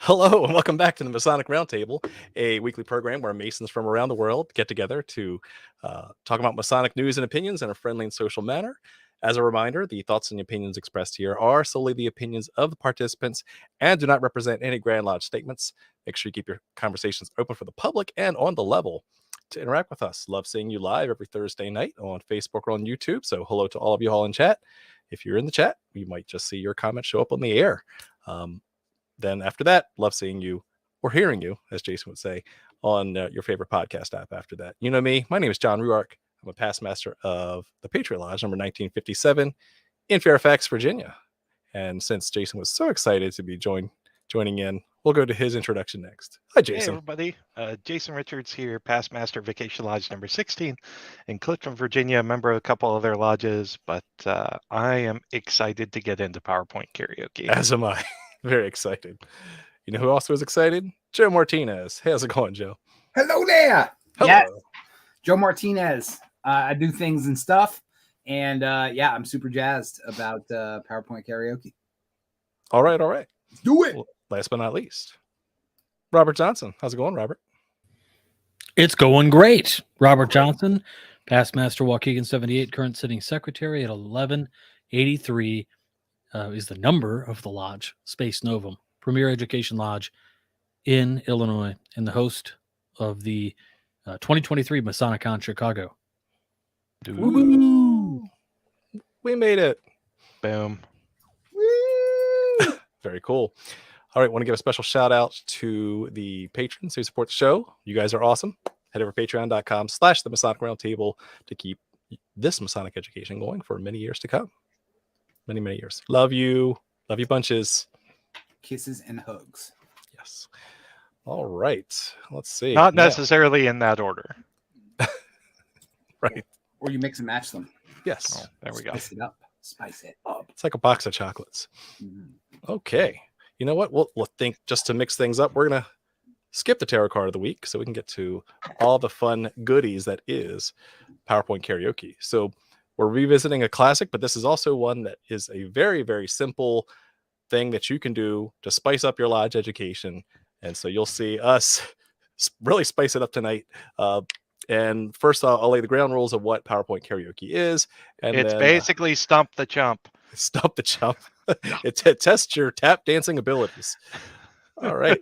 Hello, and welcome back to the Masonic Roundtable, a weekly program where Masons from around the world get together to talk about Masonic news and opinions in a friendly and social manner. As a reminder, the thoughts and opinions expressed here are solely the opinions of the participants and do not represent any Grand Lodge statements. Make sure you keep your conversations open for the public and on the level. To interact with us, love seeing you live every Thursday night on Facebook or on YouTube. So hello to all of you all in chat. If you're in the chat, we might just see your comment show up on the air. Then after that, love seeing you or hearing you, as Jason would say, on your favorite podcast app after that. You know me. My name is John Ruark. I'm a past master of the Patriot Lodge, number 1957, in Fairfax, Virginia. And since Jason was so excited to be joining in, we'll go to his introduction next. Hi, Jason. Hey, everybody. Jason Richards here, past master Vacation Lodge number 16 in Clifton, Virginia, a member of a couple other lodges, but I am excited to get into PowerPoint karaoke. As am I. Very excited. You know who also is excited? Joe Martinez. Hey, how's it going, Joe? Hello there. Hello. Yes. Joe Martinez. I do things and stuff. And I'm super jazzed about PowerPoint karaoke. All right. Let's do it. Well, last but not least, Robert Johnson. How's it going, Robert? It's going great. Robert Johnson, past master Waukegan 78, current sitting secretary at 1183 is the number of the lodge, Space Novum, premier education lodge in Illinois, and the host of the 2023 Masonic Con Chicago. Woo! We made it. Boom. Very cool. All right, want to give a special shout out to the patrons who support the show. You guys are awesome. Head over to patreon.com/the Masonic Roundtable to keep this Masonic education going for many years to come. Many, many years. Love you. Love you bunches. Kisses and hugs. Yes. All right. Let's see. Not necessarily in that order. Right. Or you mix and match them. Yes. Oh, there we go. Spice it up. Spice it up. It's like a box of chocolates. Okay. You know what? We'll think, just to mix things up, we're going to skip the tarot card of the week so we can get to all the fun goodies that is PowerPoint karaoke. So we're revisiting a classic, but this is also one that is a very, very simple thing that you can do to spice up your lodge education. And so you'll see us really spice it up tonight. And first, I'll lay the ground rules of what PowerPoint karaoke is. And it's then, basically Stump the Chump. Stump the Chump. It tests your tap dancing abilities. All right.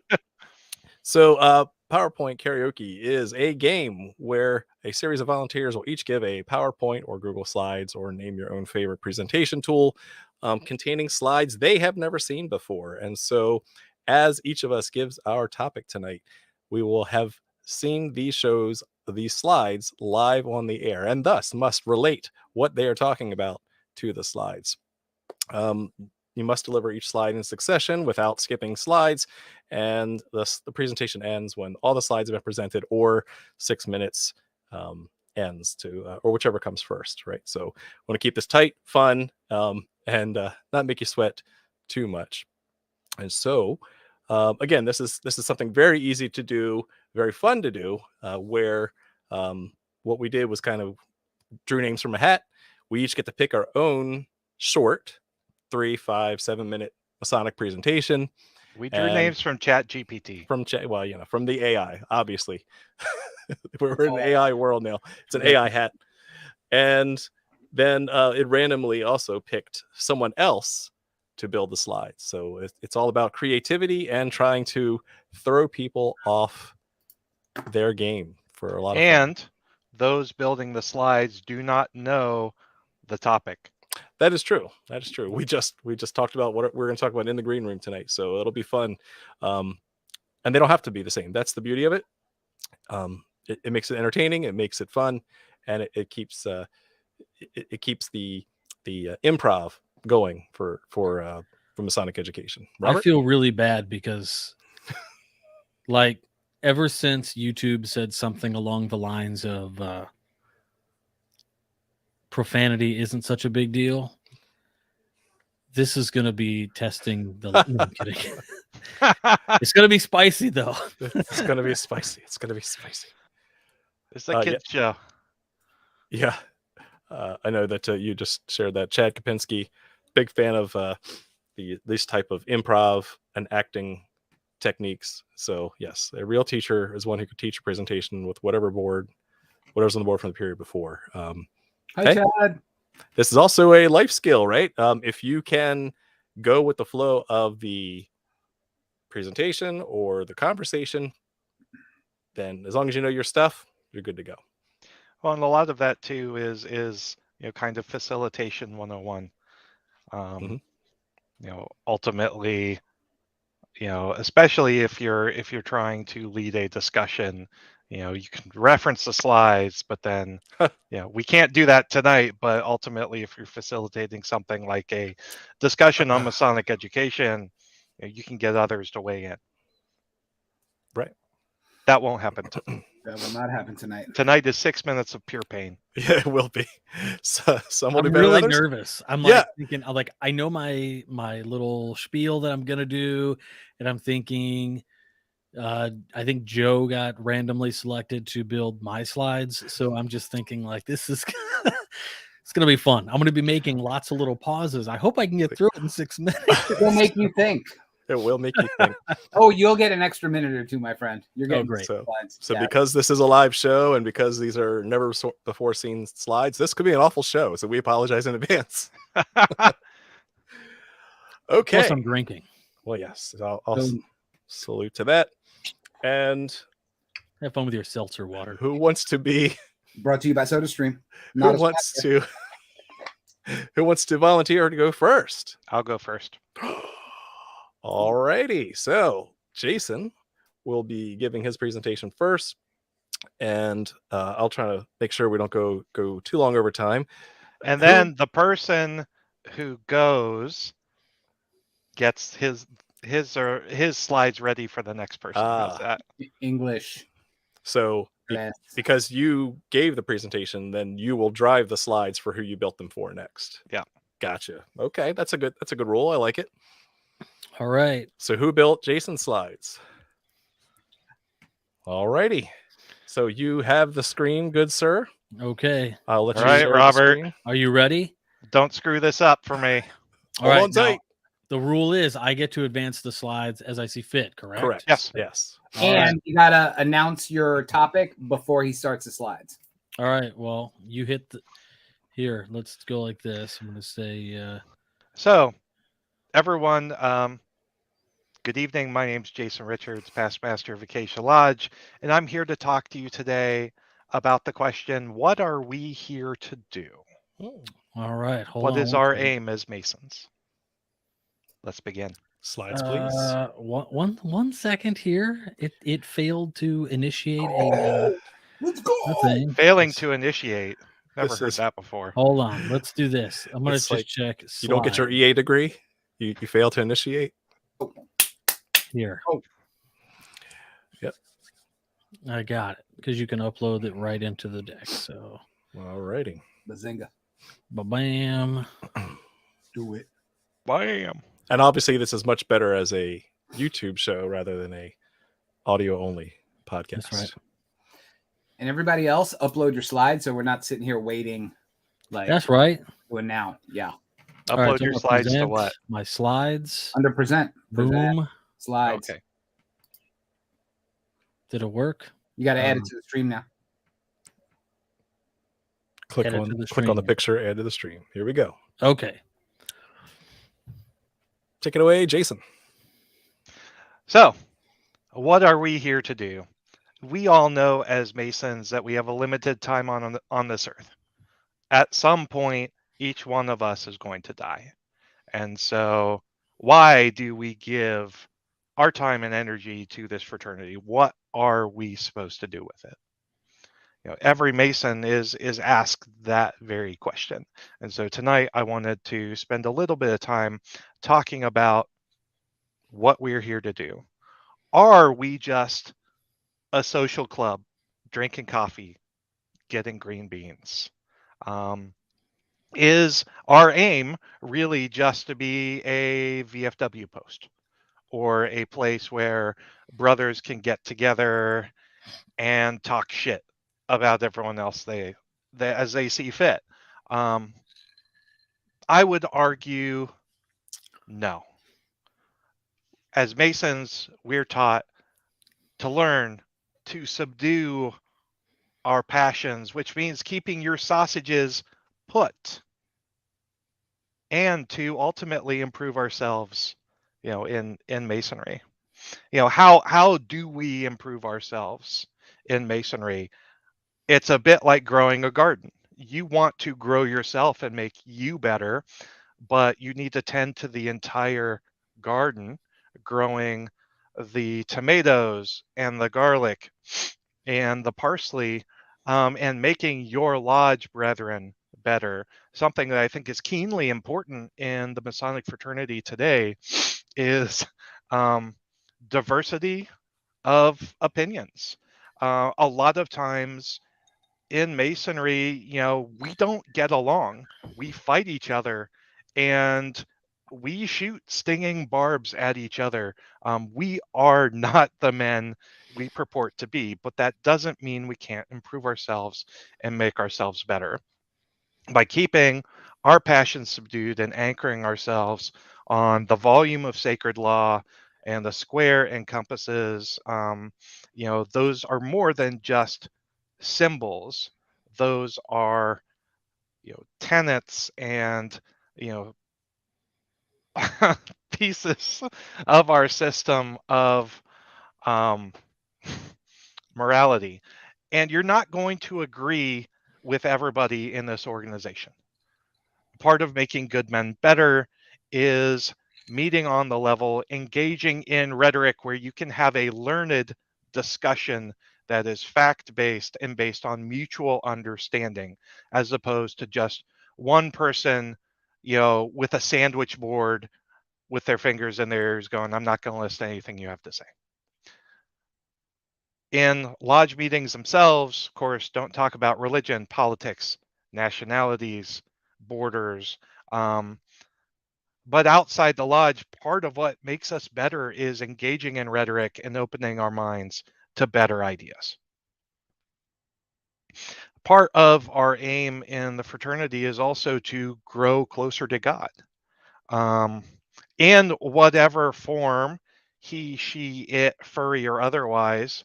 So PowerPoint karaoke is a game where a series of volunteers will each give a PowerPoint or Google Slides or name your own favorite presentation tool containing slides they have never seen before. And so as each of us gives our topic tonight, we will have seen these slides live on the air and thus must relate what they are talking about to the slides. You must deliver each slide in succession without skipping slides, and thus the presentation ends when all the slides have been presented, or 6 minutes ends to, or whichever comes first, right? So I want to keep this tight, fun, and not make you sweat too much. And so, again, this is something very easy to do, very fun to do, where what we did was kind of drew names from a hat. We each get to pick our own short 3, 5, 7 minute Masonic presentation. We drew names from Chat GPT. From the AI, obviously. We're in an AI world now. It's an AI hat. And then it randomly also picked someone else to build the slides. So it's all about creativity and trying to throw people off their game for a lot of fun. And those building the slides do not know the topic. That is true. We just talked about what we're going to talk about in the green room tonight. So it'll be fun. And they don't have to be the same. That's the beauty of it. It makes it entertaining. It makes it fun. And it keeps it keeps the improv going for Masonic education. Robert? I feel really bad because like ever since YouTube said something along the lines of profanity isn't such a big deal, this is going to be testing the no, I'm kidding. It's going to be spicy though. It's going to be spicy. It's a kid's show. Yeah. I know that you just shared that. Chad Kopinski, big fan of these type of improv and acting techniques. So yes, a real teacher is one who could teach a presentation with whatever's on the board from the period before. Hi, Okay. Chad. This is also a life skill, right? If you can go with the flow of the presentation or the conversation, then as long as you know your stuff, you're good to go. Well, and a lot of that too is kind of facilitation 101. Ultimately, especially if you're trying to lead a discussion, you can reference the slides, but then we can't do that tonight. But ultimately, if you're facilitating something like a discussion on Masonic education, you can get others to weigh in. Right. That won't happen tonight. That will not happen tonight. Tonight is 6 minutes of pure pain. Yeah, it will be. So, some will I'm be better than really others. nervous. I'm Yeah. like thinking, I know my little spiel that I'm gonna do, and I'm thinking, I think Joe got randomly selected to build my slides, so I'm just thinking like this is it's gonna be fun. I'm gonna be making lots of little pauses. I hope I can get through it in 6 minutes. It will make you think. It will make you think. Oh, you'll get an extra minute or two, my friend. You're getting great. slides. So Yeah. because this is a live show and because these are never before seen slides, this could be an awful show. So we apologize in advance. Okay. Plus, I'm drinking. Well, yes, I'll salute to that. And Have fun with your seltzer water. who wants to be? Brought to you by SodaStream. Who wants to volunteer to go first? I'll go first. All righty. So Jason will be giving his presentation first, and I'll try to make sure we don't go too long over time. And then the person who goes gets his slides ready for the next person. How's that? English. So because you gave the presentation, then you will drive the slides for who you built them for next. Yeah. Gotcha. Okay, that's a good rule. I like it. All right. So who built Jason's slides? All righty. So you have the screen, good sir. Okay. I'll let you All right, share the Robert. screen. Are you ready? Don't screw this up for me. All right. on tight. Now, the rule is I get to advance the slides as I see fit, correct? Correct. Yes. All And right. you gotta announce your topic before he starts the slides. All right. Well, you hit the here. Let's go like this. I'm going to say, So, everyone, good evening. My name's Jason Richards, past master of Vacation Lodge, and I'm here to talk to you today about the question, what are we here to do? all right. Hold What on is one our second. aim as Masons? Let's begin. Slides, please. One second here. It failed to initiate a thing. Failing to initiate. Never This heard is- that before. Hold on. Let's do this. I'm going to It's just like check. You don't get your slide EA degree. You fail to initiate. here. Oh. Yep. I got it because you can upload it right into the deck. So, All righty. Bazinga. bam. Do it. Bam. And obviously, this is much better as a YouTube show rather than a audio only podcast. That's right. And everybody else, upload your slides so we're not sitting here waiting like That's right. doing now. Yeah. All right, Upload so your I'm gonna slides to present what? My slides. Under present. Boom. Slides. Okay. Did it work? You got to add it to the stream now. Click Add it on to the click on the stream. picture, add to the stream. Here we go. Okay. Take it away, Jason. So, what are we here to do? We all know as Masons that we have a limited time on this earth. At some point, each one of us is going to die. And so, why do we give our time and energy to this fraternity? What are we supposed to do with it? Every Mason is asked that very question. And so tonight I wanted to spend a little bit of time talking about what we're here to do. Are we just a social club, drinking coffee, getting green beans? Is our aim really just to be a VFW post or a place where brothers can get together and talk shit about everyone else they as they see fit? I would argue no. as Masons, we're taught to learn to subdue our passions, which means keeping your sausages put, and to ultimately improve ourselves, in Masonry. How do we improve ourselves in Masonry? It's a bit like growing a garden. You want to grow yourself and make you better, but you need to tend to the entire garden, growing the tomatoes and the garlic and the parsley, and making your lodge brethren better. Something that I think is keenly important in the Masonic fraternity today is diversity of opinions. A lot of times in Masonry, we don't get along. We fight each other and we shoot stinging barbs at each other. We are not the men we purport to be, but that doesn't mean we can't improve ourselves and make ourselves better. By keeping our passions subdued and anchoring ourselves on the volume of sacred law and the square and compasses, those are more than just symbols. Those are, tenets and, pieces of our system of um, morality. And you're not going to agree with everybody in this organization. Part of making good men better is meeting on the level, engaging in rhetoric where you can have a learned discussion that is fact-based and based on mutual understanding, as opposed to just one person, with a sandwich board with their fingers in their ears going, I'm not going to listen to anything you have to say. In lodge meetings themselves, of course, don't talk about religion, politics, nationalities, borders. But outside the lodge, part of what makes us better is engaging in rhetoric and opening our minds to better ideas. Part of our aim in the fraternity is also to grow closer to God. In whatever form he, she, it, furry, or otherwise,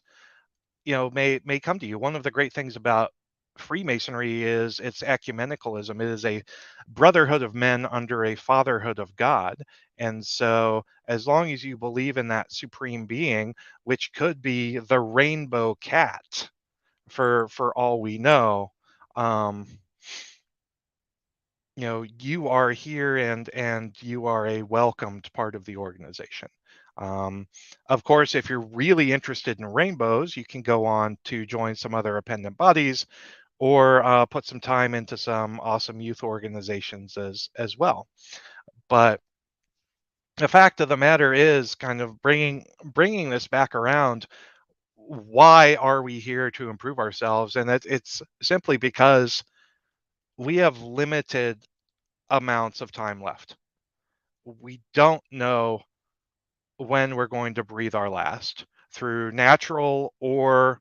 may come to you. One of the great things about Freemasonry is its ecumenicalism. It is a brotherhood of men under a fatherhood of God. And so as long as you believe in that supreme being, which could be the rainbow cat for all we know, you are here and you are a welcomed part of the organization. Of course, if you're really interested in rainbows, you can go on to join some other appendant bodies or put some time into some awesome youth organizations as well. But the fact of the matter is kind of bringing this back around. Why are we here to improve ourselves? And it's simply because we have limited amounts of time left. We don't know when we're going to breathe our last through natural or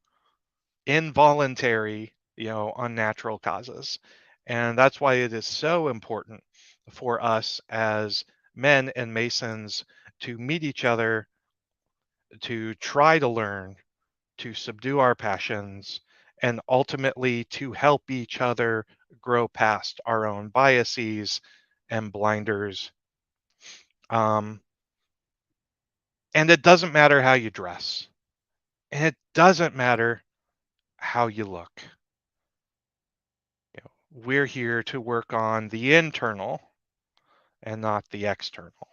involuntary, unnatural causes. And that's why it is so important for us as men and Masons to meet each other, to try to learn, to subdue our passions, and ultimately to help each other grow past our own biases and blinders. And it doesn't matter how you dress, and it doesn't matter how you look. We're here to work on the internal and not the external.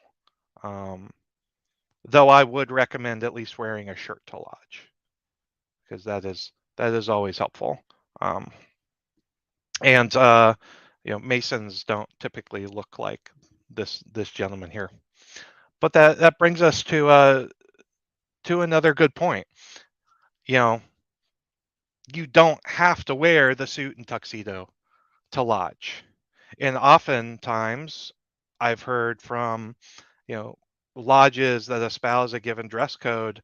Though I would recommend at least wearing a shirt to lodge, because that is always helpful. And Masons don't typically look like this gentleman here. But that brings us to another good point. You don't have to wear the suit and tuxedo to lodge. And oftentimes I've heard from, lodges that espouse a given dress code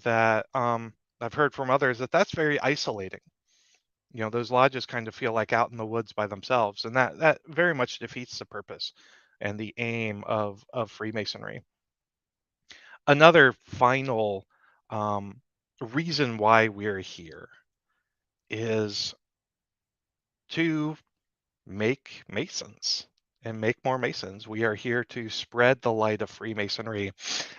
that I've heard from others that's very isolating. Those lodges kind of feel like out in the woods by themselves, and that very much defeats the purpose and the aim of Freemasonry. another final reason why we're here is to make Masons and make more Masons. We are here to spread the light of Freemasonry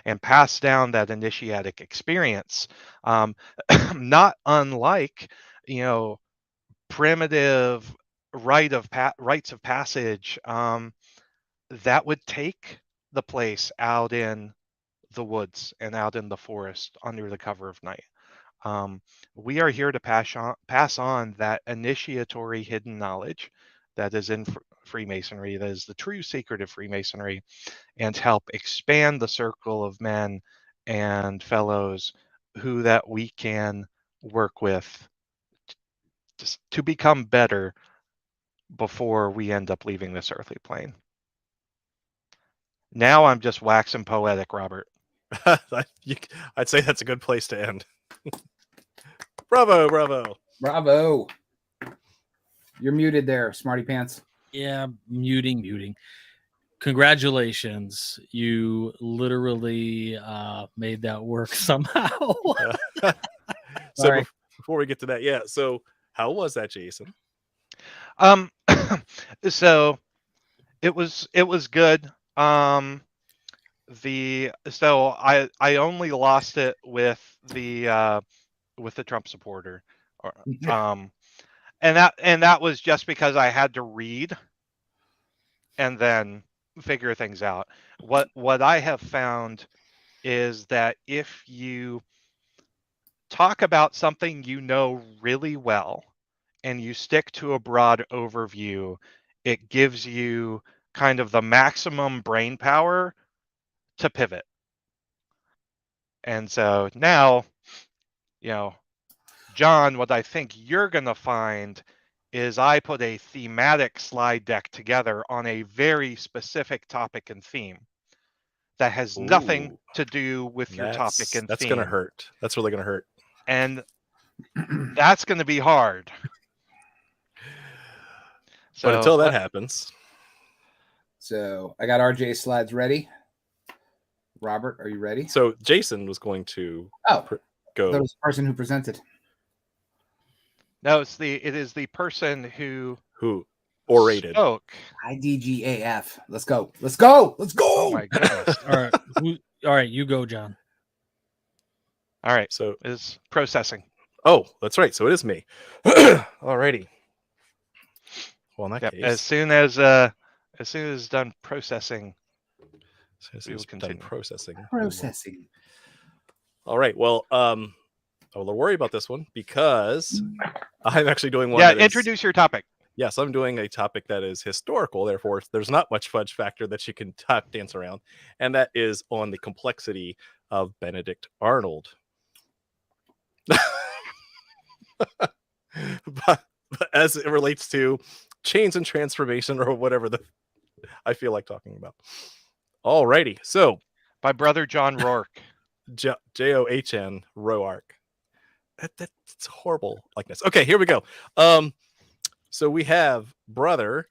and pass down that initiatic experience. Not unlike, primitive rites of passage that would take the place out in the woods and out in the forest under the cover of night. We are here to pass on that initiatory hidden knowledge that is in Freemasonry, that is the true secret of Freemasonry, and help expand the circle of men and fellows who that we can work with just to become better before we end up leaving this earthly plane. Now I'm just waxing poetic, Robert. I'd say that's a good place to end. Bravo, bravo. Bravo. You're muted there, Smarty Pants. Yeah, muting. Congratulations. You literally made that work somehow. So before we get to that, yeah. So how was that, Jason? So it was good. I only lost it with the Trump supporter, and that was just because I had to read and then figure things out. What I have found is that if you talk about something you know really well and you stick to a broad overview, it gives you kind of the maximum brain power to pivot. And so now, John, what I think you're going to find is I put a thematic slide deck together on a very specific topic and theme that has nothing to do with your topic and theme. That's going to hurt. That's really going to hurt. And that's going to be hard. But until that happens. So I got RJ's slides ready. Robert, are you ready? So Jason was going to go. That was the person who presented. No, it is the person who orated. Spoke. IDGAF. Let's go. Oh my goodness. All right, you go, John. All right. So it's processing. Oh, that's right. So it is me. Alrighty. Well, in that case, as soon as it's done processing, we will continue. Processing. All right. Well, I will worry about this one because I'm actually doing one. Yeah, introduce your topic. Yes, I'm doing a topic that is historical. Therefore, there's not much fudge factor that you can tap dance around, and that is on the complexity of Benedict Arnold. but as it relates to change and transformation, or whatever I feel like talking about. Alrighty, so by brother John Rourke, John Roark. That's horrible likeness. Okay, here we go. So we have brother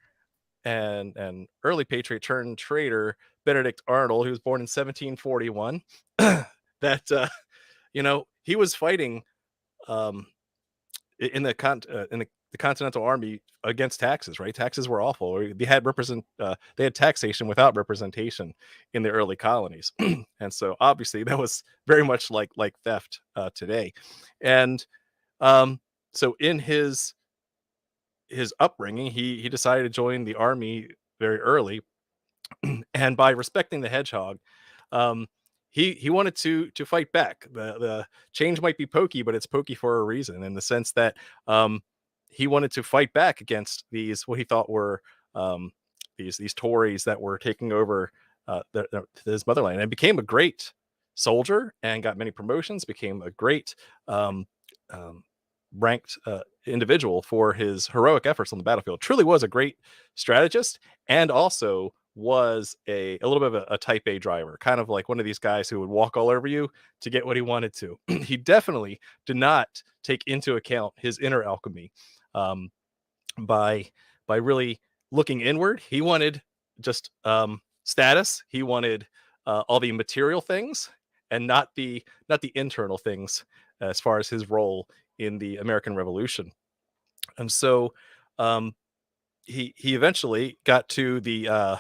and early patriot turned traitor Benedict Arnold, who was born in 1741. That he was fighting in the Continental Army against taxes. Right, taxes were awful. They had taxation without representation in the early colonies, and so obviously that was very much like theft today. And so in his upbringing, he decided to join the army very early, and by respecting the Hedgehog, he wanted to fight back. The change might be pokey, but it's pokey for a reason, in the sense that he wanted to fight back against these what he thought were these Tories that were taking over his motherland, and became a great soldier and got many promotions. Became a great ranked individual for his heroic efforts on the battlefield. Truly was a great strategist, and also was a little bit of a type A driver, kind of like one of these guys who would walk all over you to get what he wanted to. He definitely did not take into account his inner alchemy by really looking inward. He wanted just status. He wanted all the material things, and not the internal things as far as his role in the American Revolution. And so he eventually got to the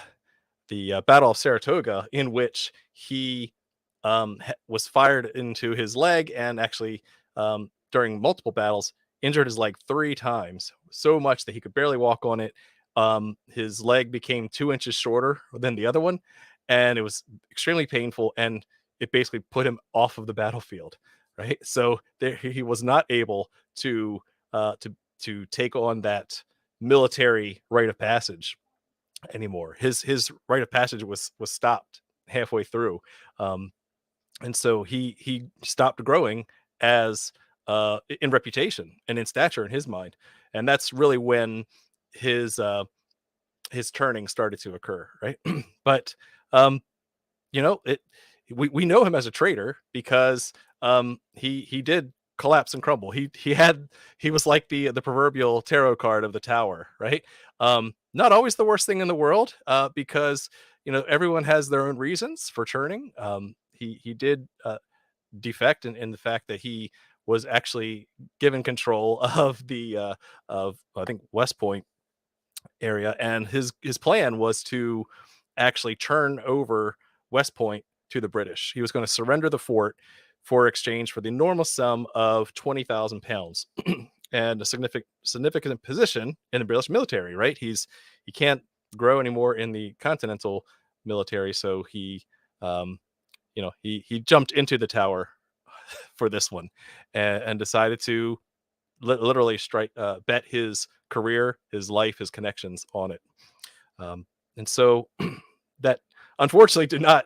Battle of Saratoga, in which he was fired into his leg, and actually during multiple battles injured his leg 3 times, so much that he could barely walk on it. His leg became 2 inches shorter than the other one, and it was extremely painful, and it basically put him off of the battlefield, right? So there, he was not able to take on that military rite of passage anymore. His rite of passage was stopped halfway through, and so he stopped growing as in reputation and in stature in his mind, and that's really when his turning started to occur, right? But you know, we know him as a traitor because he did collapse and crumble. He was like the proverbial tarot card of the tower, right? Not always the worst thing in the world, because you know, everyone has their own reasons for turning. He did defect in the fact that he was actually given control of the of, I think, West Point area, and his plan was to actually turn over West Point to the British. He was going to surrender the fort for exchange for the enormous sum of 20,000 pounds and a significant position in the British military, right? He can't grow anymore in the continental military, so he he jumped into the tower for this one, and decided to literally bet his career, his life, his connections on it. And so that unfortunately did not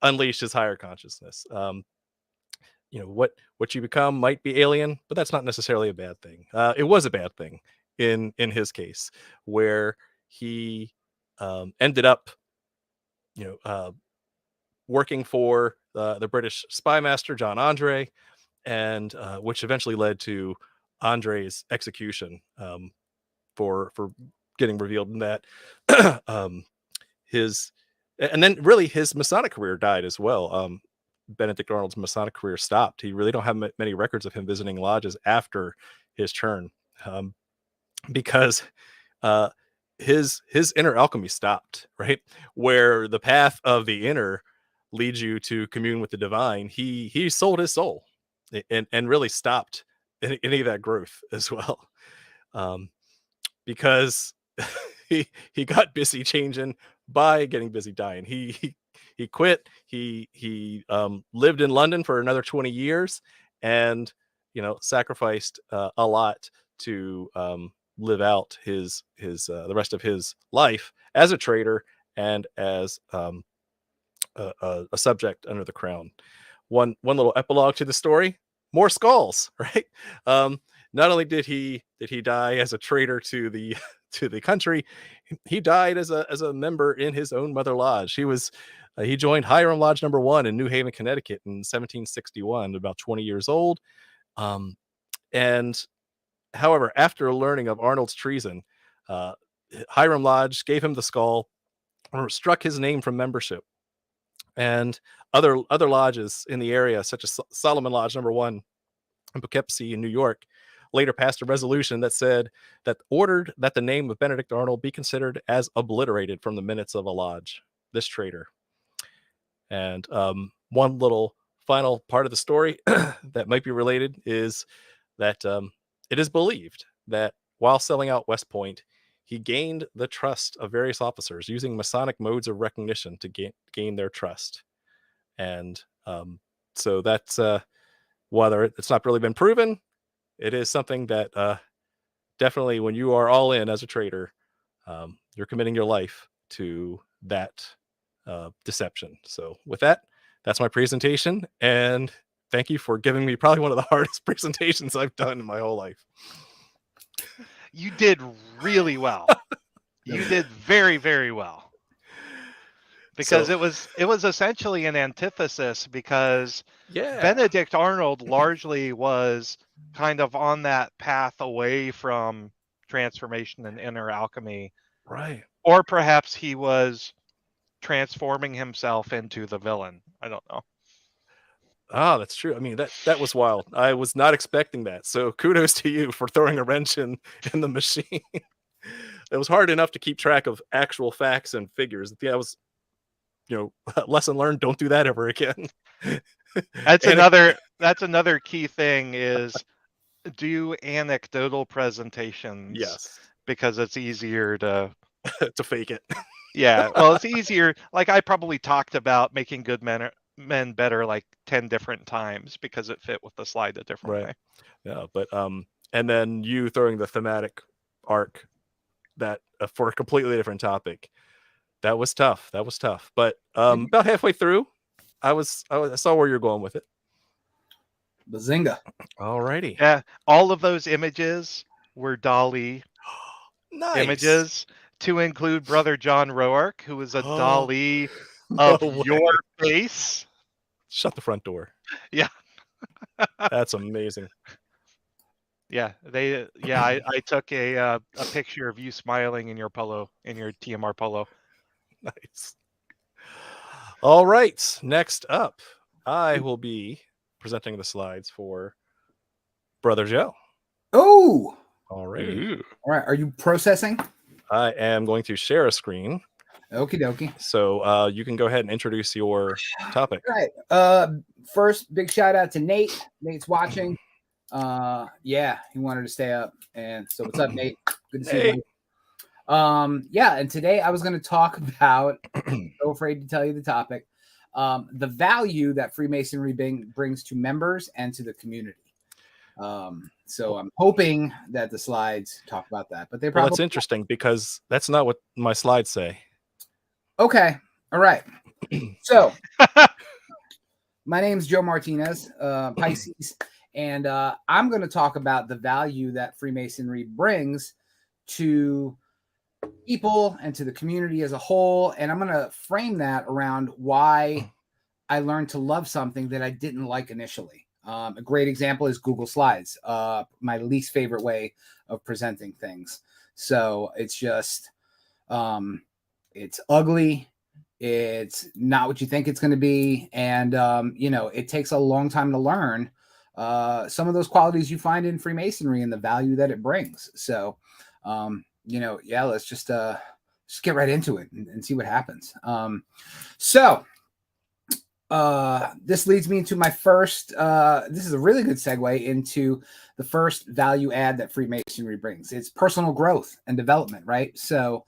unleash his higher consciousness. You know, what you become might be alien, but that's not necessarily a bad thing. It was a bad thing in his case, where he ended up, working for the British spy master John Andre, and which eventually led to Andre's execution, for getting revealed in that. And then really his Masonic career died as well. Benedict Arnold's Masonic career stopped. He really don't have many records of him visiting lodges after his turn, because his inner alchemy stopped, right? Where the path of the inner leads you to commune with the divine. He sold his soul and really stopped any of that growth as well, because he got busy changing by getting busy dying. He quit. He lived in London for another 20 years, and sacrificed a lot to live out his the rest of his life as a trader and as a subject under the crown. One little epilogue to the story: more skulls, right? Not only did he die as a traitor to the country, he died as a member in his own mother lodge. He joined Hiram Lodge number 1 in New Haven, Connecticut in 1761, about 20 years old. And however, after learning of Arnold's treason, Hiram Lodge gave him the skull or struck his name from membership. And other lodges in the area, such as Solomon Lodge number 1 in Poughkeepsie in New York, later passed a resolution that ordered that the name of Benedict Arnold be considered as obliterated from the minutes of a lodge. This traitor. And one little final part of the story that might be related is that it is believed that while selling out West Point, he gained the trust of various officers using Masonic modes of recognition to gain their trust. And so that's whether it's not really been proven, it is something that definitely, when you are all in as a trader, you're committing your life to that deception. So with that, that's my presentation, and thank you for giving me probably one of the hardest presentations I've done in my whole life. You did really well. You did very, very well. Because it was essentially an antithesis, because Benedict Arnold largely was kind of on that path away from transformation and inner alchemy. Right. Or perhaps he was transforming himself into the villain. I don't know. Ah, that's true. I mean, that was wild. I was not expecting that. So kudos to you for throwing a wrench in the machine. It was hard enough to keep track of actual facts and figures. Yeah, that was, lesson learned. Don't do that ever again. That's And another key thing is do anecdotal presentations. yes, Because it's easier to to fake it. yeah, well, it's easier. Like I probably talked about making good men better like 10 different times because it fit with the slide a different Right. way. Yeah, but and then you throwing the thematic arc that for a completely different topic. That was tough. But about halfway through, I saw where you're going with it. Bazinga. Alrighty. Yeah, all of those images were Dolly Nice. images to include Brother John Roark, who was a Dolly No of way. your face. Shut the front door. Yeah. That's amazing. Yeah, I took a picture of you smiling in your TMR polo. Nice. All right. Next up, I will be presenting the slides for Brother Joe. Oh, Alrighty. all right. Are you processing? I am going to share a screen. Okie dokie. So you can go ahead and introduce your topic. All right. First, big shout out to Nate. Nate's watching. Yeah, he wanted to stay up. And so what's up, Nate? Good to see you. Yeah, and today I was going to talk about, so afraid to tell you the topic, the value that Freemasonry brings to members and to the community. So I'm hoping that the slides talk about that, but they probably. Well, that's interesting because that's not what my slides say. Okay. All right. So my name's Joe Martinez, Pisces, and I'm going to talk about the value that Freemasonry brings to people and to the community as a whole. And I'm going to frame that around why I learned to love something that I didn't like initially. A great example is Google Slides, my least favorite way of presenting things. So it's just, it's ugly. It's not what you think it's going to be. And, it takes a long time to learn some of those qualities you find in Freemasonry and the value that it brings. So, let's just get right into it and see what happens. This leads me into my first, this is a really good segue into the first value add that Freemasonry brings. It's personal growth and development, right? So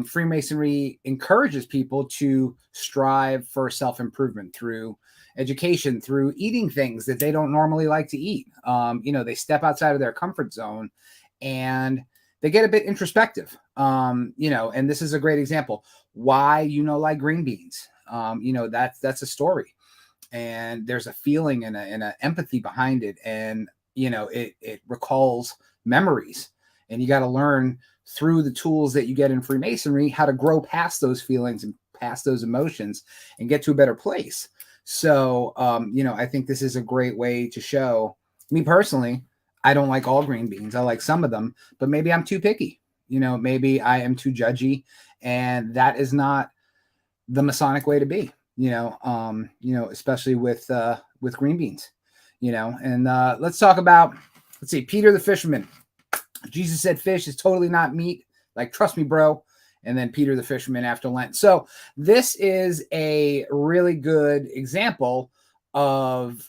Freemasonry encourages people to strive for self-improvement through education, through eating things that they don't normally like to eat. They step outside of their comfort zone and they get a bit introspective, and this is a great example. Why, like green beans. That's a story, and there's a feeling and a empathy behind it. And, it recalls memories, and you got to learn through the tools that you get in Freemasonry, how to grow past those feelings and past those emotions and get to a better place. So, I think this is a great way to show me personally. I don't like all green beans. I like some of them, but maybe I'm too picky. Maybe I am too judgy, and that is not the Masonic way to be, especially with green beans, and let's talk about, Peter the fisherman. Jesus said fish is totally not meat. Like, trust me, bro. And then Peter the fisherman after Lent. So this is a really good example of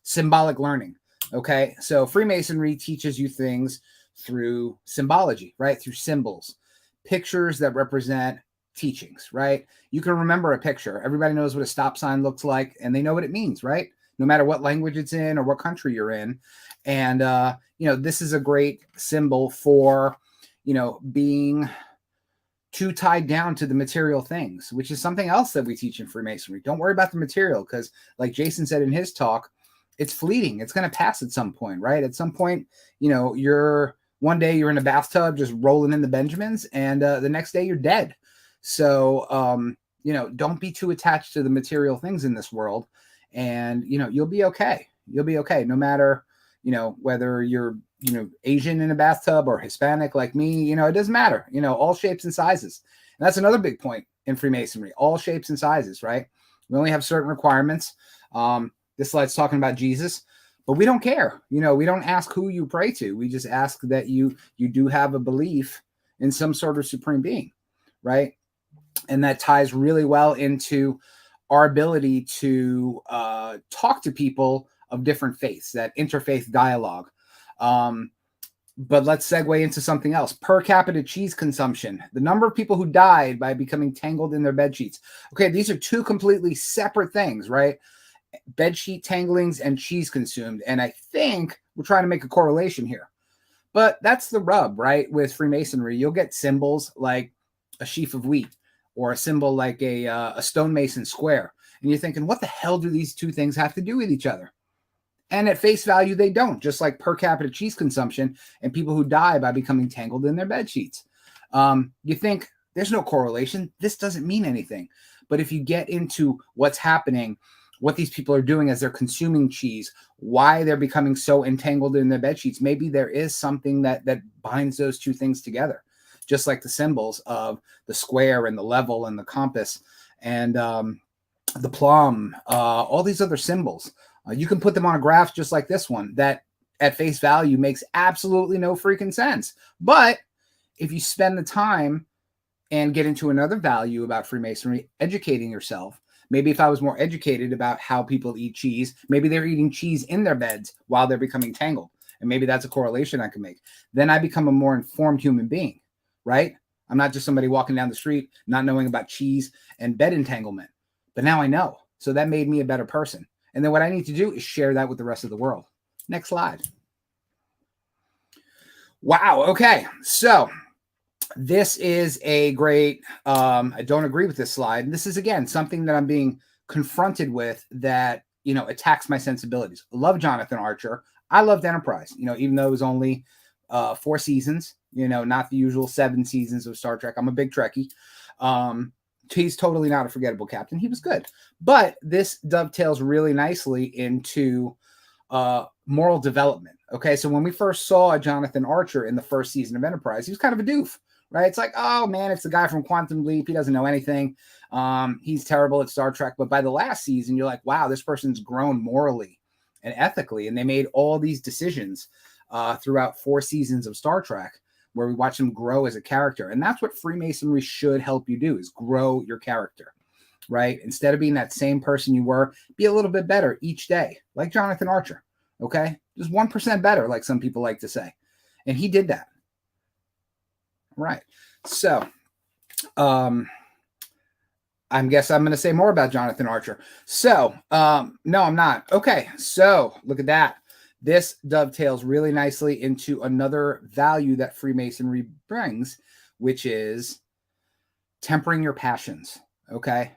symbolic learning. Okay. So Freemasonry teaches you things through symbology, right? Through symbols, pictures that represent teachings, right? You can remember a picture. Everybody knows what a stop sign looks like, and they know what it means, right? No matter what language it's in or what country you're in. And, this is a great symbol for, being too tied down to the material things, which is something else that we teach in Freemasonry. Don't worry about the material, because like Jason said in his talk, it's fleeting. It's going to pass at some point, right? At some point, one day you're in a bathtub just rolling in the Benjamins, and the next day you're dead. So, don't be too attached to the material things in this world, and, you'll be okay. You'll be okay. No matter, whether you're, Asian in a bathtub or Hispanic like me, it doesn't matter, all shapes and sizes. And that's another big point in Freemasonry, all shapes and sizes, right? We only have certain requirements. This slide's talking about Jesus, but we don't care. You know, we don't ask who you pray to. We just ask that you do have a belief in some sort of supreme being, right? And that ties really well into our ability to talk to people of different faiths, that interfaith dialogue. But let's segue into something else. Per capita cheese consumption, the number of people who died by becoming tangled in their bed sheets. Okay, these are two completely separate things, right? Bed sheet tanglings and cheese consumed. And I think we're trying to make a correlation here. But that's the rub, right? With Freemasonry, you'll get symbols like a sheaf of wheat or a symbol like a stonemason square. And you're thinking, what the hell do these two things have to do with each other? And at face value, they don't, just like per capita cheese consumption and people who die by becoming tangled in their bed sheets. You think there's no correlation. This doesn't mean anything. But if you get into what's happening, what these people are doing as they're consuming cheese, why they're becoming so entangled in their bed sheets, maybe there is something that binds those two things together, just like the symbols of the square and the level and the compass and the plum, all these other symbols. You can put them on a graph just like this one that at face value makes absolutely no freaking sense. But if you spend the time and get into another value about Freemasonry, educating yourself, maybe if I was more educated about how people eat cheese, maybe they're eating cheese in their beds while they're becoming tangled. And maybe that's a correlation I can make. Then I become a more informed human being, right? I'm not just somebody walking down the street, not knowing about cheese and bed entanglement. But now I know. So that made me a better person. And then what I need to do is share that with the rest of the world. Next slide. Wow. Okay. So this is a great, I don't agree with this slide. And this is, again, something that I'm being confronted with that, you know, attacks my sensibilities. I love Jonathan Archer. I loved Enterprise, you know, even though it was only 4 seasons, you know, not the usual 7 seasons of Star Trek. I'm a big Trekkie. He's totally not a forgettable captain. He was good. But this dovetails really nicely into moral development. Okay, so when we first saw Jonathan Archer in the first season of Enterprise, he was kind of a doof, right? It's like, oh man, it's the guy from Quantum Leap. He doesn't know anything. He's terrible at Star Trek. But by the last season, you're like, wow, this person's grown morally and ethically. And they made all these decisions throughout 4 seasons of Star Trek, where we watch them grow as a character. And that's what Freemasonry should help you do, is grow your character, right? Instead of being that same person you were, be a little bit better each day, like Jonathan Archer, okay? Just 1% better, like some people like to say. And he did that. Right. So, I guess I'm going to say more about Jonathan Archer. So, no, I'm not. Okay, so look at that. This dovetails really nicely into another value that Freemasonry brings, which is tempering your passions, okay?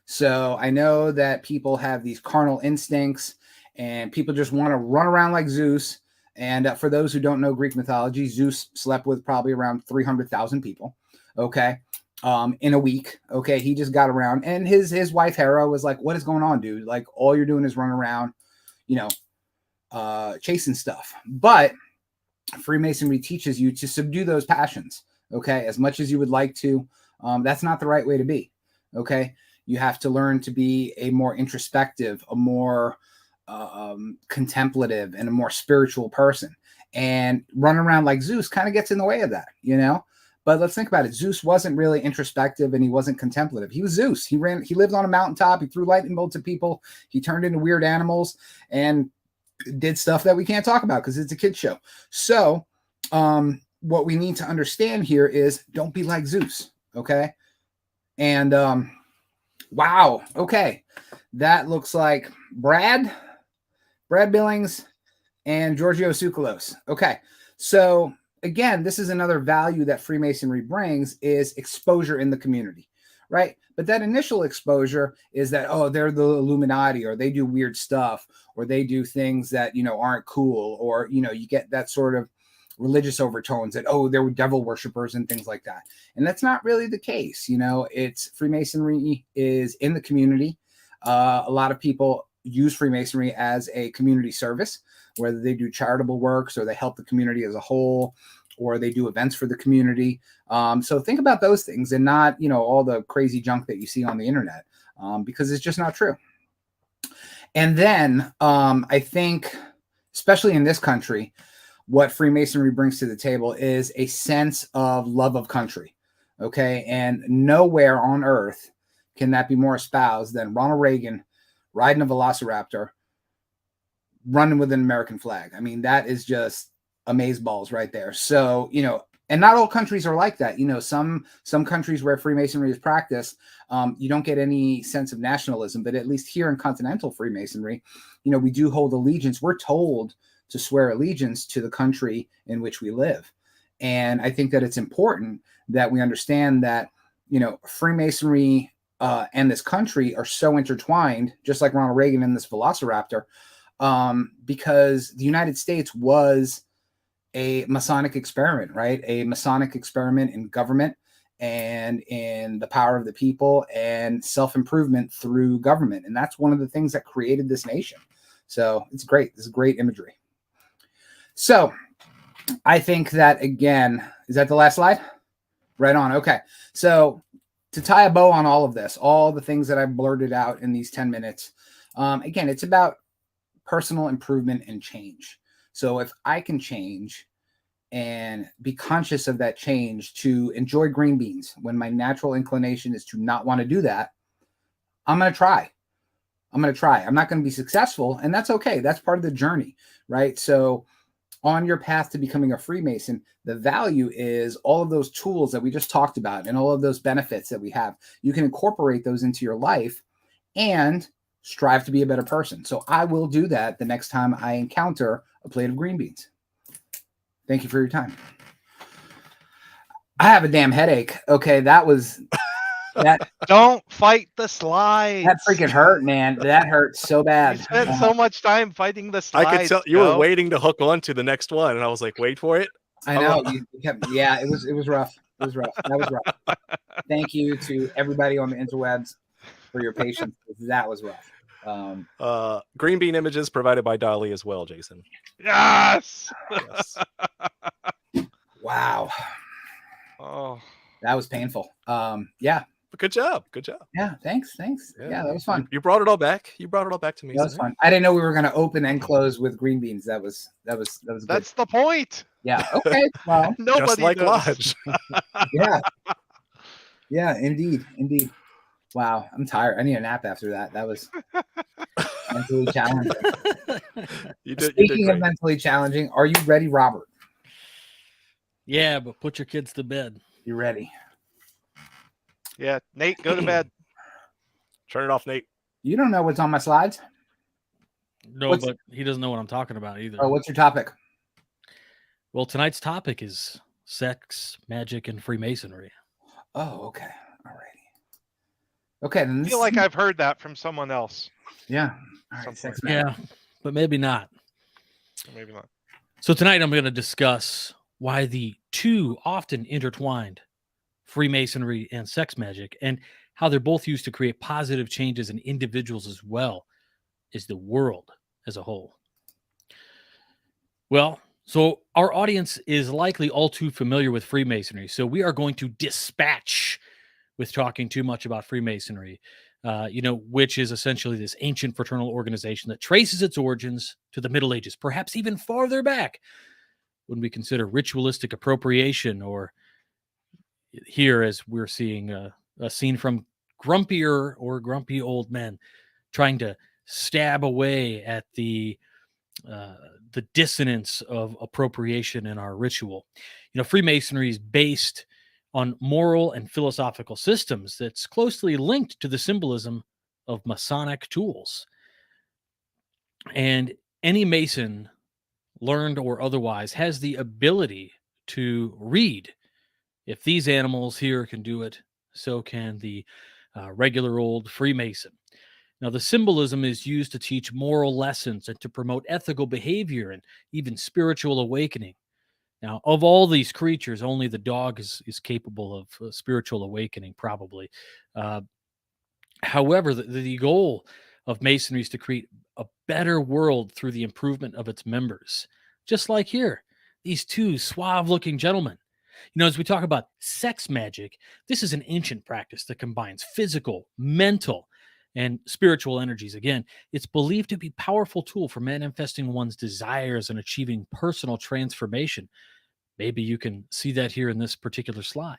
So I know that people have these carnal instincts and people just want to run around like Zeus. And for those who don't know Greek mythology, Zeus slept with probably around 300,000 people, okay, in a week, okay? He just got around. And his wife, Hera, was like, what is going on, dude? Like, all you're doing is run around, you know, chasing stuff. But Freemasonry teaches you to subdue those passions, okay, as much as you would like to. That's not the right way to be, okay? You have to learn to be a more introspective, a more contemplative, and a more spiritual person. And running around like Zeus kind of gets in the way of that, you know? But let's think about it. Zeus wasn't really introspective and he wasn't contemplative. He was Zeus. He lived on a mountaintop. He threw lightning bolts at people. He turned into weird animals and did stuff that we can't talk about because it's a kid's show. So what we need to understand here is don't be like Zeus, okay? And wow, okay. That looks like Brad Billings and Giorgio Tsoukalos. Okay, so again, this is another value that Freemasonry brings, is exposure in the community, right? But that initial exposure is that, oh, they're the Illuminati, or they do weird stuff, or they do things that, you know, aren't cool, or, you know, you get that sort of religious overtones that, oh, they were devil worshipers and things like that. And that's not really the case. You know, it's Freemasonry is in the community. A lot of people use Freemasonry as a community service, whether they do charitable works or they help the community as a whole, or they do events for the community. So think about those things and not, you know, all the crazy junk that you see on the internet. because it's just not true. And then I think, especially in this country, what Freemasonry brings to the table is a sense of love of country. Okay. And nowhere on earth can that be more espoused than Ronald Reagan riding a velociraptor, running with an American flag. I mean, that is just amazeballs right there. So, you know, and not all countries are like that. You know, some countries where Freemasonry is practiced, you don't get any sense of nationalism. But at least here in continental Freemasonry, you know, we do hold allegiance. We're told to swear allegiance to the country in which we live. And I think that it's important that we understand that, you know, Freemasonry and this country are so intertwined, just like Ronald Reagan and this velociraptor, because the United States was a Masonic experiment, right? A Masonic experiment in government and in the power of the people and self-improvement through government. And that's one of the things that created this nation. So it's great. This is great imagery. So I think that, again, is that the last slide? Right on. Okay. So to tie a bow on all of this, all the things that I blurted out in these 10 minutes, again, it's about personal improvement and change. So if I can change and be conscious of that change to enjoy green beans when my natural inclination is to not want to do that, I'm going to try. I'm not going to be successful, and that's okay. That's part of the journey, right? So on your path to becoming a Freemason, the value is all of those tools that we just talked about and all of those benefits that we have. You can incorporate those into your life and strive to be a better person. So I will do that the next time I encounter a plate of green beans. Thank you for your time. I have a damn headache. Okay, that was that. Don't fight the slides. That freaking hurt, man. That hurt so bad. You spent so much time fighting the slides. I could tell you were waiting to hook on to the next one, and I was like, wait for it. I know. You kept, yeah, it was rough. It was rough. That was rough. Thank you to everybody on the interwebs for your patience. That was rough. Green bean images provided by Dolly as well, Jason. Yes. Yes. Wow. Oh, that was painful. Yeah. But good job. Yeah. Thanks. Yeah, that was fun. You brought it all back. You brought it all back to me. That was fun. I didn't know we were going to open and close with green beans. That was good. That's the point. Yeah. Okay. Well, Nobody just like knows. Lodge. Yeah. Yeah. Indeed. Wow. I'm tired. I need a nap after that. That was mentally challenging. Speaking of mentally challenging, are you ready, Robert? Yeah, but put your kids to bed. You ready? Yeah, Nate, go to bed. Turn it off, Nate. You don't know what's on my slides? No, but he doesn't know what I'm talking about either. Oh, what's your topic? Well, tonight's topic is sex, magic, and Freemasonry. Oh, okay. All righty. Okay, then I feel like I've heard that from someone else. Yeah. All right, sex, magic. Yeah, but maybe not. Maybe not. So tonight I'm going to discuss why the two often intertwined, Freemasonry and sex magic, and how they're both used to create positive changes in individuals as well as the world as a whole. Well, so our audience is likely all too familiar with Freemasonry, so we are going to dispatch with talking too much about Freemasonry, which is essentially this ancient fraternal organization that traces its origins to the Middle Ages, perhaps even farther back when we consider ritualistic appropriation, or here as we're seeing a scene from grumpy old men trying to stab away at the dissonance of appropriation in our ritual. Freemasonry is based on moral and philosophical systems that's closely linked to the symbolism of Masonic tools. And any Mason, learned or otherwise, has the ability to read. If these animals here can do it, so can the regular old Freemason. Now, the symbolism is used to teach moral lessons and to promote ethical behavior and even spiritual awakening. Now, of all these creatures, only the dog is capable of spiritual awakening, probably. However, the goal of Masonry is to create a better world through the improvement of its members. Just like here, these two suave-looking gentlemen. As we talk about sex magic, this is an ancient practice that combines physical, mental, and spiritual energies. Again, it's believed to be a powerful tool for manifesting one's desires and achieving personal transformation. Maybe you can see that here in this particular slide.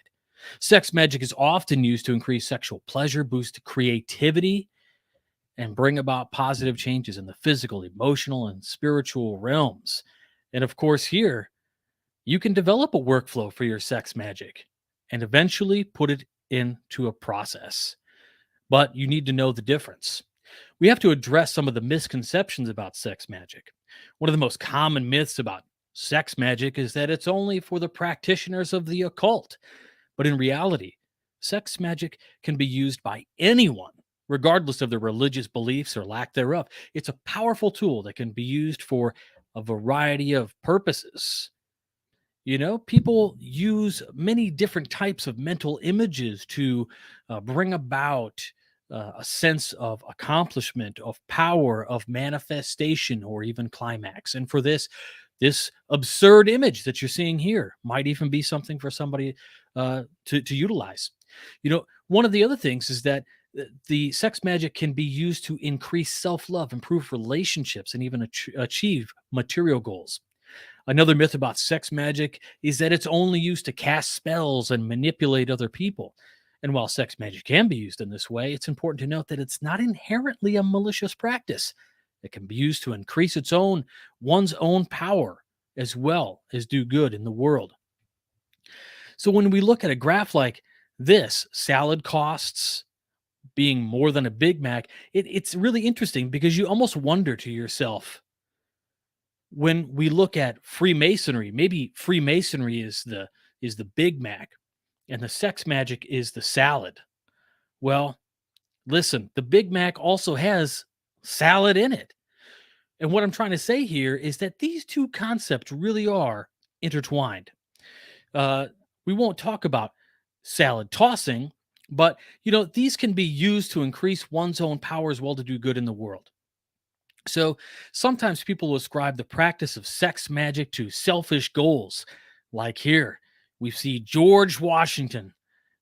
Sex magic is often used to increase sexual pleasure, boost creativity, and bring about positive changes in the physical, emotional, and spiritual realms. And of course, here, you can develop a workflow for your sex magic and eventually put it into a process. But you need to know the difference. We have to address some of the misconceptions about sex magic. One of the most common myths about sex magic is that it's only for the practitioners of the occult. But in reality, sex magic can be used by anyone, regardless of their religious beliefs or lack thereof. It's a powerful tool that can be used for a variety of purposes. You know, people use many different types of mental images to bring about a sense of accomplishment, of power, of manifestation, or even climax. And for this absurd image that you're seeing here might even be something for somebody to utilize. You know, one of the other things is that the sex magic can be used to increase self-love, improve relationships, and even achieve material goals. Another myth about sex magic is that it's only used to cast spells and manipulate other people. And while sex magic can be used in this way, it's important to note that it's not inherently a malicious practice. It can be used to increase one's own power as well as do good in the world. So when we look at a graph like this, salad costs being more than a Big Mac, it's really interesting because you almost wonder to yourself, when we look at Freemasonry, maybe Freemasonry is the Big Mac and the sex magic is the salad. Well, listen, the Big Mac also has salad in it. And what I'm trying to say here is that these two concepts really are intertwined. We won't talk about salad tossing, but you know, these can be used to increase one's own power as well to do good in the world. So sometimes people will ascribe the practice of sex magic to selfish goals. Like here, we see George Washington.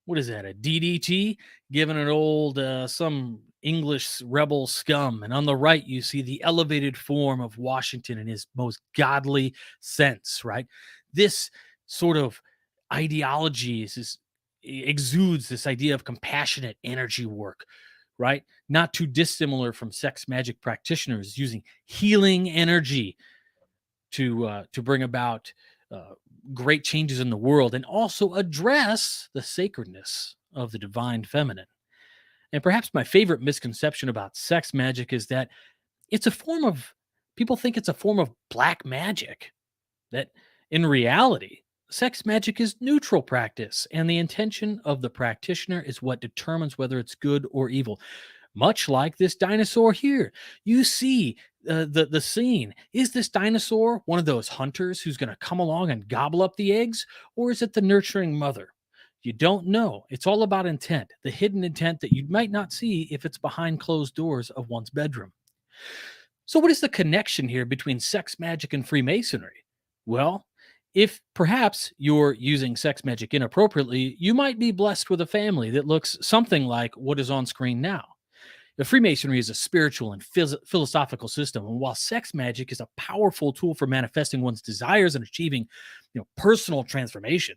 What is that, a DDT? Given an old, some English rebel scum. And on the right, you see the elevated form of Washington in his most godly sense, right? This sort of ideology exudes this idea of compassionate energy work, right? Not too dissimilar from sex magic practitioners using healing energy to bring about great changes in the world and also address the sacredness of the divine feminine. And perhaps my favorite misconception about sex magic is that people think it's a form of black magic, that in reality, sex magic is neutral practice, and the intention of the practitioner is what determines whether it's good or evil. Much like this dinosaur here. You see the scene. Is this dinosaur one of those hunters who's going to come along and gobble up the eggs? Or is it the nurturing mother? You don't know. It's all about intent, the hidden intent that you might not see if it's behind closed doors of one's bedroom. So what is the connection here between sex magic and Freemasonry? Well, if perhaps you're using sex magic inappropriately, you might be blessed with a family that looks something like what is on screen now. The Freemasonry is a spiritual and philosophical system, and while sex magic is a powerful tool for manifesting one's desires and achieving, personal transformation,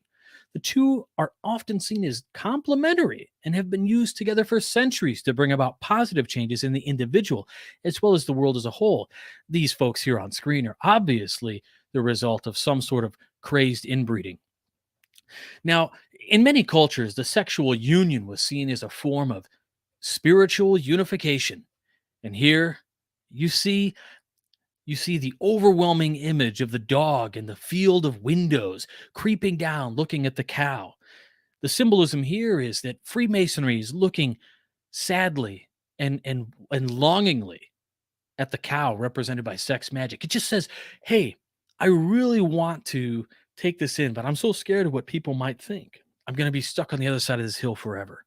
the two are often seen as complementary and have been used together for centuries to bring about positive changes in the individual as well as the world as a whole. These folks here on screen are obviously the result of some sort of crazed inbreeding. Now, in many cultures, the sexual union was seen as a form of spiritual unification. And here you see the overwhelming image of the dog in the field of windows creeping down, looking at the cow. The symbolism here is that Freemasonry is looking sadly and longingly at the cow represented by sex magic. It just says, hey, I really want to take this in, but I'm so scared of what people might think. I'm going to be stuck on the other side of this hill forever.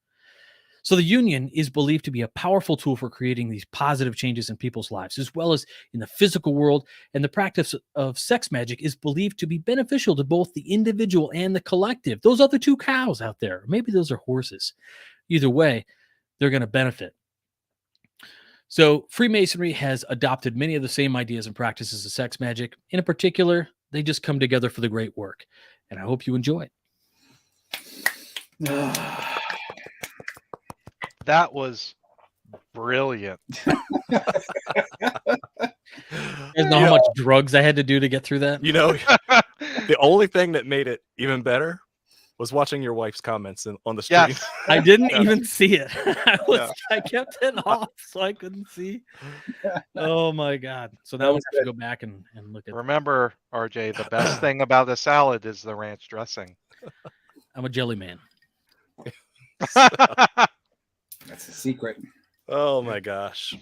So the union is believed to be a powerful tool for creating these positive changes in people's lives, as well as in the physical world. And the practice of sex magic is believed to be beneficial to both the individual and the collective. Those other two cows out there, maybe those are horses. Either way, they're going to benefit. So Freemasonry has adopted many of the same ideas and practices of sex magic. In particular, they just come together for the great work. And I hope you enjoy it. That was brilliant. You guys know how much drugs I had to do to get through that? You know, the only thing that made it even better was watching your wife's comments on the stream. Yes. I didn't Yeah. even see it. Yeah. I kept it off so I couldn't see. Oh my God. So now I'm going to have to go back and look at it. Remember, RJ, the best thing about a salad is the ranch dressing. I'm a jelly man. That's a secret. Oh my gosh.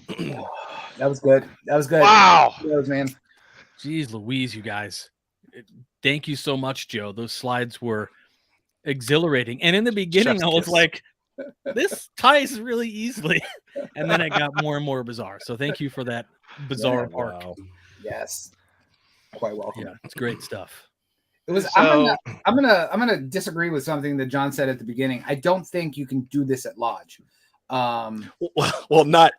That was good. That was good. Wow. Kudos, man. Jeez Louise, you guys. Thank you so much, Joe. Those slides were exhilarating. And in the beginning, Chef's I was kiss. like, this ties really easily. And then it got more and more bizarre. So thank you for that bizarre arc. Wow. Yes. Quite welcome. Yeah, it's great stuff. It was. So- I'm gonna disagree with something that John said at the beginning. I don't think you can do this at lodge. Well, not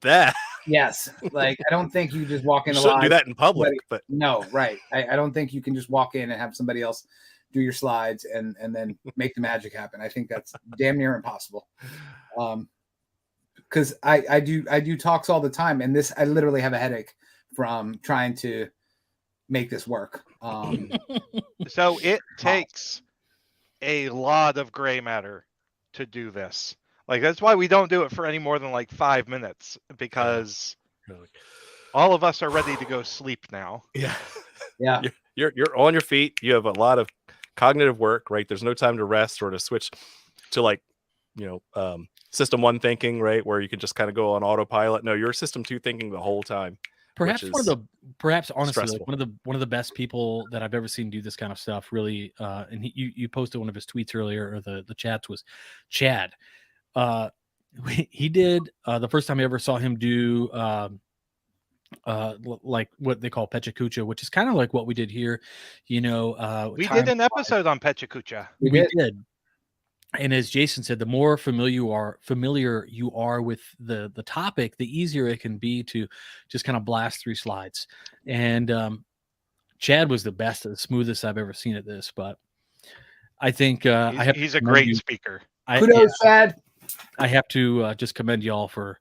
that. Yes, like I don't think you just walk You in the shouldn't lodge. do that in public, but No, right. I don't think you can just walk in and have somebody else do your slides and then make the magic happen. I think that's damn near impossible. Because I do talks all the time, and I literally have a headache from trying to make this work. So it takes a lot of gray matter to do this. Like, that's why we don't do it for any more than like 5 minutes, because really. all of us are ready to go sleep now. Yeah. Yeah. You're on your feet. You have a lot of cognitive work, right? There's no time to rest or to switch to like, system 1 thinking, right? Where you can just kind of go on autopilot. No, you're system 2 thinking the whole time. Perhaps honestly, stressful. like one of the best people that I've ever seen do this kind of stuff. Really, and you posted one of his tweets earlier, or the chats, was Chad. He did the first time I ever saw him do like what they call Pechakucha, which is kind of like what we did here. We did an episode on Pechakucha. We did. And as Jason said, the more familiar you are with the topic, the easier it can be to just kind of blast through slides. And Chad was the best, the smoothest I've ever seen at this. But I think He's a great speaker. Kudos, Chad. I have to just commend y'all for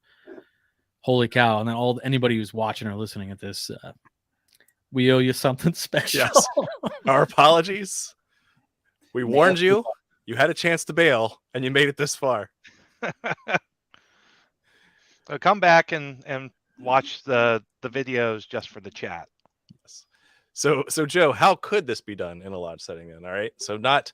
holy cow, and then anybody who's watching or listening at this, we owe you something special. Yes. Our apologies. We warned you. You had a chance to bail, and you made it this far. So come back and watch the videos just for the chat. Yes. So Joe, how could this be done in a lodge setting then? All right. So not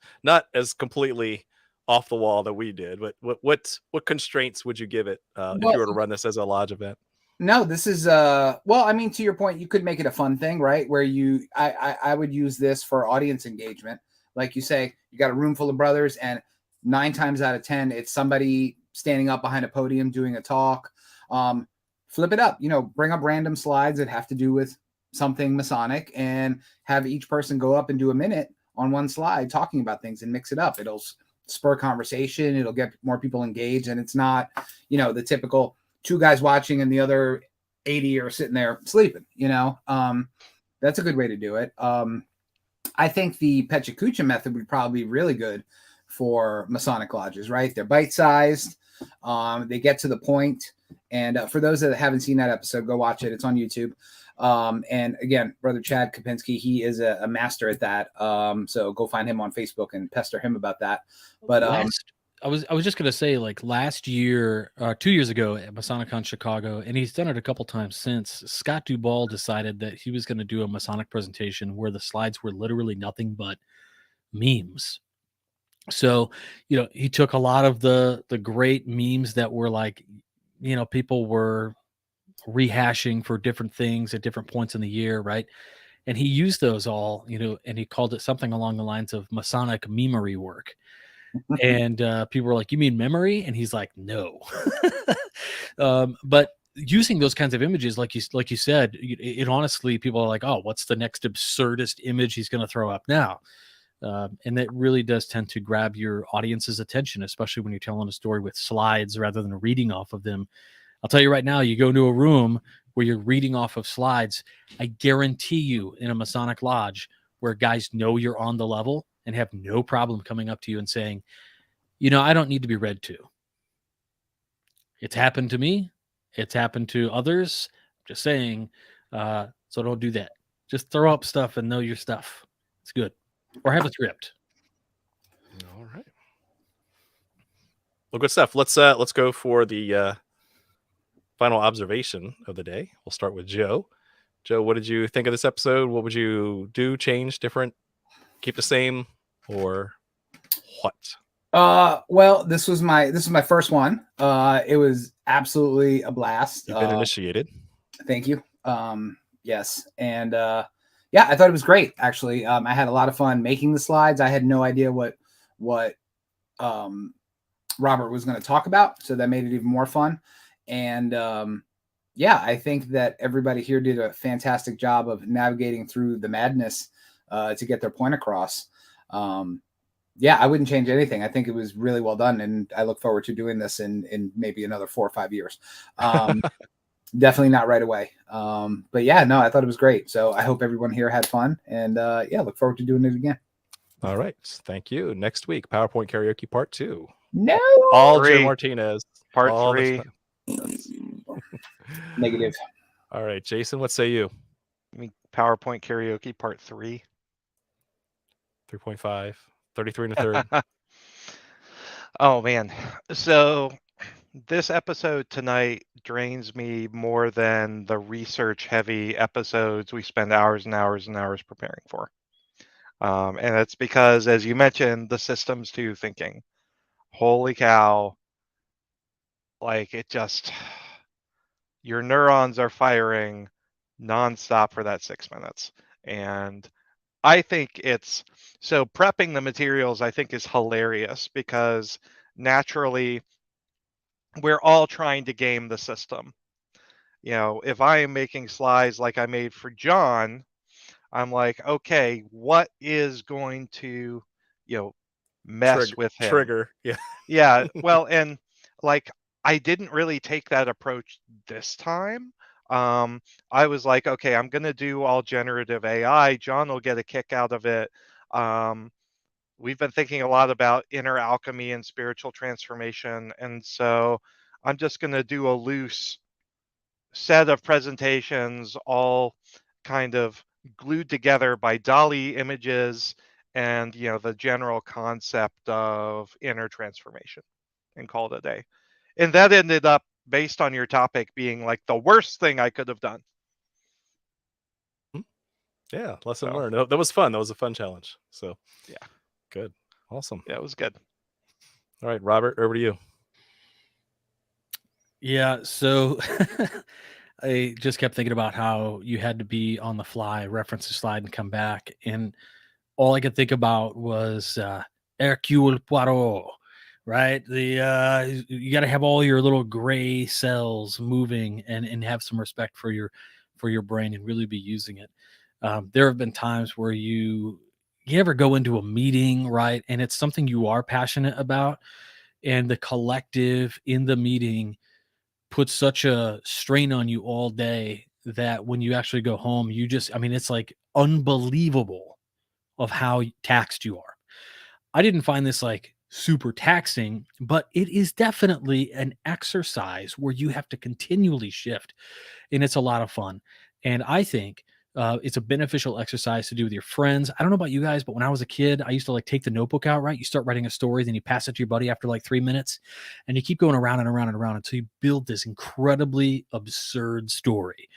as completely off the wall that we did, but what constraints would you give it if you were to run this as a lodge event? No, this is well, I mean, to your point, you could make it a fun thing, right? Where I would use this for audience engagement. Like you say, you got a room full of brothers, and 9 times out of 10, it's somebody standing up behind a podium doing a talk. Flip it up, bring up random slides that have to do with something Masonic, and have each person go up and do a minute on one slide talking about things, and mix it up. It'll spur conversation. It'll get more people engaged, and it's not, the typical 2 guys watching and the other 80 are sitting there sleeping. That's a good way to do it. I think the Pechakucha method would probably be really good for Masonic lodges, right? They're bite-sized. They get to the point. And for those that haven't seen that episode, go watch it. It's on YouTube. And again, Brother Chad Kopinski, he is a master at that. So go find him on Facebook and pester him about that. But I was just gonna say, like last year, 2 years ago at MasonicCon Chicago, and he's done it a couple times since. Scott Duvall decided that he was going to do a Masonic presentation where the slides were literally nothing but memes. So, he took a lot of the great memes that were like, people were rehashing for different things at different points in the year, right? And he used those all, and he called it something along the lines of Masonic memery work. And people were like, "You mean memory?" And he's like, "No." But using those kinds of images, like you said, it honestly, people are like, "Oh, what's the next absurdist image he's going to throw up now?" And that really does tend to grab your audience's attention, especially when you're telling a story with slides rather than reading off of them. I'll tell you right now, you go into a room where you're reading off of slides, I guarantee you in a Masonic lodge where guys know you're on the level and have no problem coming up to you and saying, I don't need to be read to. It's happened to me. It's happened to others. Just saying. So don't do that. Just throw up stuff and know your stuff. It's good. Or have a script. All right. Well, good stuff. Let's go for the final observation of the day. We'll start with Joe. Joe, what did you think of this episode? What would you do? Change, different, keep the same, or what? Well, this was my first one. It was absolutely a blast. You've been initiated. Thank you. Yes, and yeah, I thought it was great. Actually, I had a lot of fun making the slides. I had no idea what Robert was going to talk about, so that made it even more fun. And yeah, I think that everybody here did a fantastic job of navigating through the madness to get their point across. Yeah, I wouldn't change anything. I think it was really well done, and I look forward to doing this in maybe another 4 or 5 years. Definitely not right away. But yeah, no, I thought it was great. So I hope everyone here had fun, and yeah, look forward to doing it again. All right. Thank you. Next week, PowerPoint Karaoke Part 2. No. All Three. Jay Martinez. Part all 3. Negative. All right, Jason, what say you? I mean, PowerPoint Karaoke Part 3. 3.5, 33 and a third. Oh, man. So this episode tonight drains me more than the research-heavy episodes we spend hours and hours and hours preparing for. And it's because, as you mentioned, the systems too thinking. Holy cow. Like, it just... Your neurons are firing nonstop for that 6 minutes. And I think it's... So prepping the materials, I think, is hilarious because naturally we're all trying to game the system. If I am making slides like I made for John, I'm like, okay, what is going to, mess with him? Trigger. Yeah. Yeah. Well, and like, I didn't really take that approach this time. I was like, okay, I'm going to do all generative AI. John will get a kick out of it. We've been thinking a lot about inner alchemy and spiritual transformation. And so I'm just going to do a loose set of presentations, all kind of glued together by Dali images and, the general concept of inner transformation, and call it a day. And that ended up, based on your topic, being like the worst thing I could have done. Yeah, lesson learned. That was fun. That was a fun challenge. So yeah, good. Awesome. Yeah, it was good. All right, Robert, over to you. Yeah, so I just kept thinking about how you had to be on the fly, reference the slide, and come back. And all I could think about was Hercule Poirot, right? You got to have all your little gray cells moving and have some respect for your brain and really be using it. There have been times where you ever go into a meeting, right? And it's something you are passionate about, and the collective in the meeting puts such a strain on you all day that when you actually go home, it's like unbelievable of how taxed you are. I didn't find this like super taxing, but it is definitely an exercise where you have to continually shift, and it's a lot of fun. And I think it's a beneficial exercise to do with your friends. I don't know about you guys, but when I was a kid, I used to like take the notebook out, right? You start writing a story, then you pass it to your buddy after like 3 minutes, and you keep going around and around and around until you build this incredibly absurd story.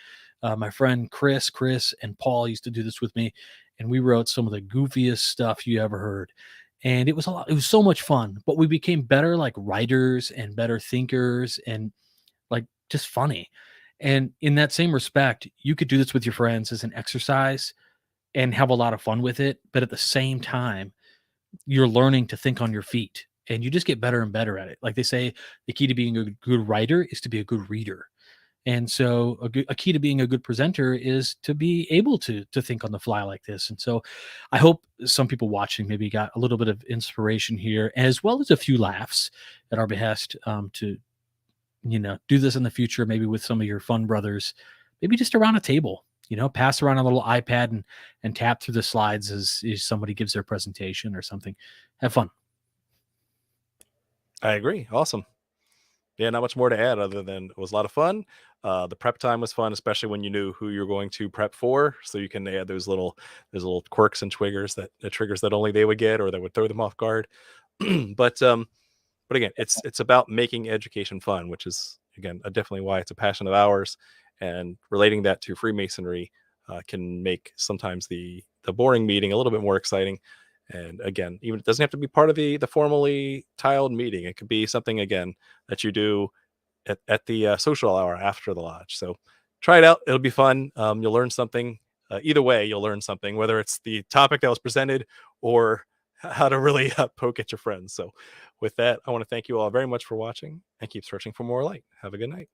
My friend Chris, and Paul used to do this with me, and we wrote some of the goofiest stuff you ever heard. And it was so much fun, but we became better like writers and better thinkers and like just funny. And in that same respect, you could do this with your friends as an exercise and have a lot of fun with it. But at the same time, you're learning to think on your feet, and you just get better and better at it. Like they say, the key to being a good writer is to be a good reader. And so a key to being a good presenter is to be able to think on the fly like this. And so I hope some people watching maybe got a little bit of inspiration here, as well as a few laughs at our behest, to do this in the future, maybe with some of your fun brothers, maybe just around a table, pass around a little iPad and tap through the slides as somebody gives their presentation or something. Have fun. I agree. Awesome. Yeah, not much more to add other than it was a lot of fun. The prep time was fun, especially when you knew who you're going to prep for, so you can add those little quirks and triggers that only they would get or that would throw them off guard. But again, it's about making education fun, which is again definitely why it's a passion of ours, and relating that to Freemasonry can make sometimes the boring meeting a little bit more exciting. And again, even it doesn't have to be part of the formally tiled meeting. It could be something again that you do at the social hour after the lodge. So try it out. It'll be fun. You'll learn something. Either way, you'll learn something, whether it's the topic that was presented or how to really poke at your friends. So with that, I want to thank you all very much for watching and keep searching for more light. Have a good night.